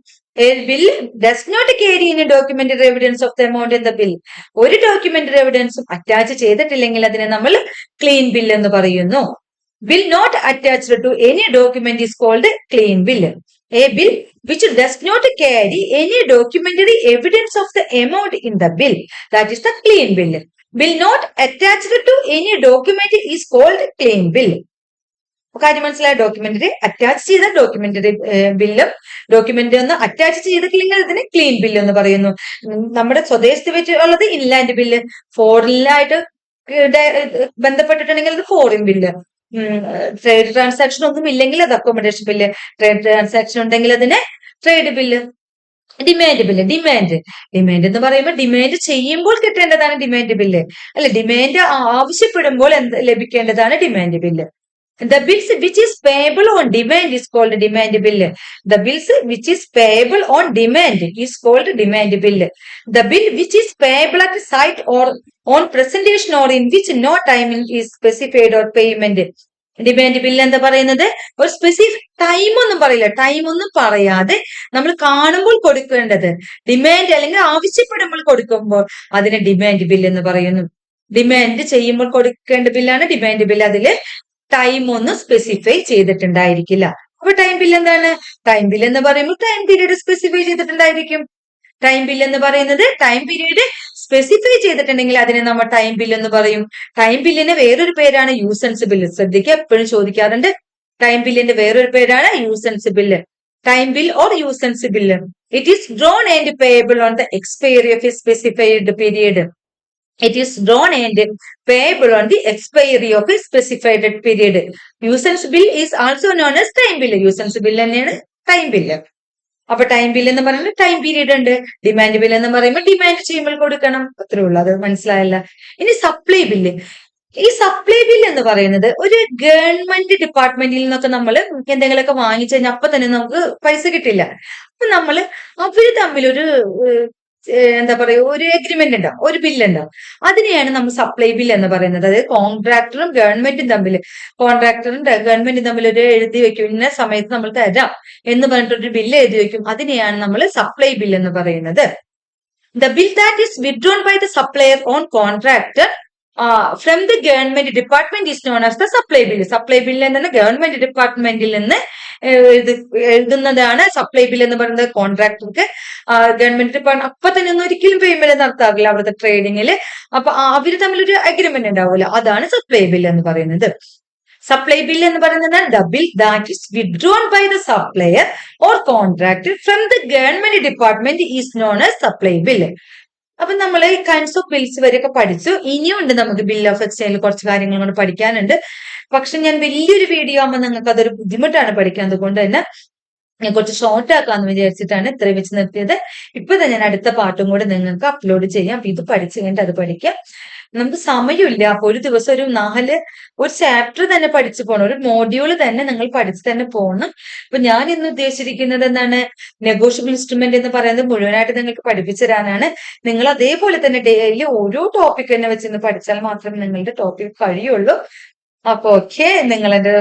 A bill does not carry any documentary evidence of the amount in the bill. ഒരു ഡോക്യുമെന്ററി എവിഡൻസും അറ്റാച്ച് ചെയ്തിട്ടില്ലെങ്കിൽ അതിനെ നമ്മൾ ക്ലീൻ ബിൽ എന്ന് പറയുന്നു. Bill not attached to any document is called clean bill. A bill which does not carry any documentary evidence of the amount in the bill, that is the clean bill. Bill not attached to any document is called clean bill. കാര്യം മനസ്സിലായ? Documentary attach ചെയ്ത documentary ബില്ലും document ഒന്ന് attach ചെയ്തിട്ടില്ലെങ്കിൽ അതിന് clean bill എന്ന് പറയുന്നു. നമ്മുടെ സ്വദേശത്ത് വെച്ചുള്ളത് ഇൻലാൻഡ് ബില്ല്, ഫോറിനിലായിട്ട് ബന്ധപ്പെട്ടിട്ടുണ്ടെങ്കിൽ അത് ഫോറിൻ ബില്ല്, ട്രേഡ് ട്രാൻസാക്ഷൻ ഒന്നും ഇല്ലെങ്കിൽ അത് അക്കോമഡേഷൻ ബില്ല്, ട്രേഡ് ട്രാൻസാക്ഷൻ ഉണ്ടെങ്കിൽ അതിന് trade bill. Demand bill, demand എന്ന് പറയുമ്പോൾ ഡിമാൻഡ് ചെയ്യുമ്പോൾ കിട്ടേണ്ടതാണ് ഡിമാൻഡ് ബില്ല്, അല്ലെ? ഡിമാൻഡ് ആവശ്യപ്പെടുമ്പോൾ ലഭിക്കേണ്ടതാണ് demand bill. The bills which is payable on demand is called demand bill. The bills which is payable on demand is called demand bill. The bill which is payable at sight or on presentation or in which no time is specified or payment. Demand bill എന്താ പറയുന്നത്? ഒരു specific time ഒന്നും പറയില്ല, time ഒന്നും പറയാതെ നമ്മൾ കാണുമ്പോൾ കൊടുക്കേണ്ടത് ഡിമാൻഡ് അല്ലെങ്കിൽ ആവശ്യപ്പെടുമ്പോൾ കൊടുക്കുമ്പോൾ അതിന് ഡിമാൻഡ് ബില്ല് എന്ന് പറയുന്നു. ഡിമാൻഡ് ചെയ്യുമ്പോൾ കൊടുക്കേണ്ട ബില്ലാണ് ഡിമാൻഡ് ബില്ല്. അതില് ടൈം ഒന്നും സ്പെസിഫൈ ചെയ്തിട്ടുണ്ടായിരിക്കില്ല. അപ്പൊ ടൈം ബില്ല് എന്താണ്? ടൈം ബില്ല് എന്ന് പറയുമ്പോൾ ടൈം പീരീഡ് സ്പെസിഫൈ ചെയ്തിട്ടുണ്ടായിരിക്കും. ടൈം ബില്ല് എന്ന് പറയുന്നത് ടൈം പീരീഡ് സ്പെസിഫൈ ചെയ്തിട്ടുണ്ടെങ്കിൽ അതിനെ നമ്മൾ ടൈം ബില്ല് എന്ന് പറയും. ടൈം ബില്ലിന് വേറൊരു പേരാണ് യൂസൻസ് ബില്ല്. ശ്രദ്ധിക്കുക, എപ്പോഴും ചോദിക്കാറുണ്ട്. ടൈം ബില്ലിന്റെ വേറൊരു പേരാണ് യൂസൻസ് bill. Time bill or യൂസൻസ് bill. It is drawn and payable on the expiry of A specified period. It is drawn and payable on the expiry of a specified period. Usance bill is also known as time bill. Usance bill തന്നെയാണ് time bill. അപ്പൊ time bill എന്ന് പറയുന്നത് time period ഉണ്ട്. Demand bill എന്ന് പറയുമ്പോൾ demand ചെയ്യുമ്പോൾ കൊടുക്കണം. അത്രേ ഉള്ളൂ. അത് മനസ്സിലായല്ല? ഇനി സപ്ലൈ ബില്ല്. ഈ സപ്ലൈ ബില്ല് എന്ന് പറയുന്നത് ഒരു ഗവൺമെന്റ് ഡിപ്പാർട്ട്മെന്റിൽ നിന്നൊക്കെ നമ്മൾ എന്തെങ്കിലുമൊക്കെ വാങ്ങിച്ചു കഴിഞ്ഞാൽ അപ്പൊ തന്നെ നമുക്ക് പൈസ കിട്ടില്ല. അപ്പൊ നമ്മള് അവര് തമ്മിലൊരു എന്താ പറയുക, ഒരു എഗ്രിമെന്റ് ഉണ്ടാവും, ഒരു ബില്ല് ഉണ്ടാവും. അതിനെയാണ് നമ്മൾ സപ്ലൈ ബില്ല് എന്ന് പറയുന്നത്. അതായത് കോൺട്രാക്ടറും ഗവൺമെന്റും തമ്മിൽ, കോൺട്രാക്ടറും ഗവൺമെന്റും തമ്മിൽ ഒരു എഴുതി വെക്കും, ഇന്ന സമയത്ത് നമ്മൾ തരാം എന്ന് പറഞ്ഞിട്ടൊരു ബില്ല് എഴുതി വെക്കും. അതിനെയാണ് നമ്മൾ സപ്ലൈ ബില്ല് എന്ന് പറയുന്നത്. The bill that is withdrawn by the supplier on contractor from the government department is known as the supply bill. Supply bill എന്നാൽ ഗവൺമെന്റ് ഡിപ്പാർട്ട്മെന്റിൽ നിന്ന് എഴുതുന്നതാണ് സപ്ലൈ ബില്ല് എന്ന് പറയുന്നത്. കോൺട്രാക്ടർക്ക് ഗവൺമെന്റ് ഡിപ്പാർട്ട്മെന്റ് അപ്പൊ തന്നെ ഒന്നും ഒരിക്കലും പേയ്മെന്റ് നടത്താറില്ല അവിടുത്തെ ട്രേഡിങ്ങില്. അപ്പൊ അവര് തമ്മിലൊരു അഗ്രിമെന്റ് ഉണ്ടാവില്ല. അതാണ് സപ്ലൈ ബില്ല് എന്ന് പറയുന്നത്. സപ്ലൈ ബില്ല് എന്ന് പറയുന്നത് the bill that is withdrawn by the supplier or contractor from the government department is known as supply bill. അപ്പൊ നമ്മൾ ഈ കൈൻഡ്സ് ഓഫ് ബിൽസ് വരെയൊക്കെ പഠിച്ചു. ഇനിയും ഉണ്ട് നമുക്ക് ബിൽ ഓഫ് എക്സ്ചേഞ്ചിൽ കുറച്ച് കാര്യങ്ങൾ കൂടെ പഠിക്കാനുണ്ട്. പക്ഷെ ഞാൻ വലിയൊരു വീഡിയോ ആകുമ്പോൾ നിങ്ങൾക്ക് അതൊരു ബുദ്ധിമുട്ടാണ് പഠിക്കാൻ. അതുകൊണ്ട് തന്നെ ഞാൻ കുറച്ച് ഷോർട്ട് ആക്കാന്ന് വിചാരിച്ചിട്ടാണ് ഇത്രയും വെച്ച് നിർത്തിയത്. ഇപ്പൊ തന്നെ ഞാൻ അടുത്ത പാട്ടും കൂടെ നിങ്ങൾക്ക് അപ്ലോഡ് ചെയ്യാം. അപ്പൊ ഇത് പഠിച്ചു കഴിഞ്ഞിട്ട് അത് പഠിക്കാം. നമുക്ക് സമയമില്ല. അപ്പൊ ഒരു ദിവസം ഒരു ചാപ്റ്റർ തന്നെ പഠിച്ചു പോകണം, ഒരു മോഡ്യൂള് തന്നെ നിങ്ങൾ പഠിച്ചു തന്നെ പോകണം. അപ്പൊ ഞാൻ ഇന്ന് ഉദ്ദേശിച്ചിരിക്കുന്നത് എന്താണ്, നെഗോഷ്യബിൾ ഇൻസ്ട്രുമെന്റ് എന്ന് പറയുന്നത് മുഴുവനായിട്ട് നിങ്ങൾക്ക് പഠിപ്പിച്ചു തരാനാണ്. നിങ്ങൾ അതേപോലെ തന്നെ ഡെയിലി ഓരോ ടോപ്പിക് തന്നെ വെച്ച് പഠിച്ചാൽ മാത്രമേ നിങ്ങളുടെ ടോപ്പിക് കഴിയുള്ളൂ. അപ്പൊ ഓക്കെ, നിങ്ങൾ എന്റെ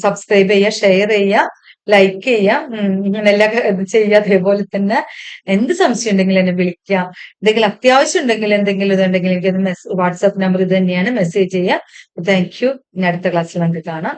സബ്സ്ക്രൈബ് ചെയ്യുക, ഷെയർ ചെയ്യുക, ലൈക്ക് ചെയ്യാം, എല്ലാം ചെയ്യുക. അതേപോലെ തന്നെ എന്ത് സംശയം ഉണ്ടെങ്കിലും എന്നെ വിളിക്കാം. എന്തെങ്കിലും അത്യാവശ്യം ഉണ്ടെങ്കിൽ എന്തെങ്കിലും ഇതുണ്ടെങ്കിൽ എനിക്ക് വാട്സാപ്പ് നമ്പർ ഇത് തന്നെയാണ്, മെസ്സേജ് ചെയ്യാം. Thank you. ഇനി അടുത്ത ക്ലാസ്സിൽ നമുക്ക് കാണാം.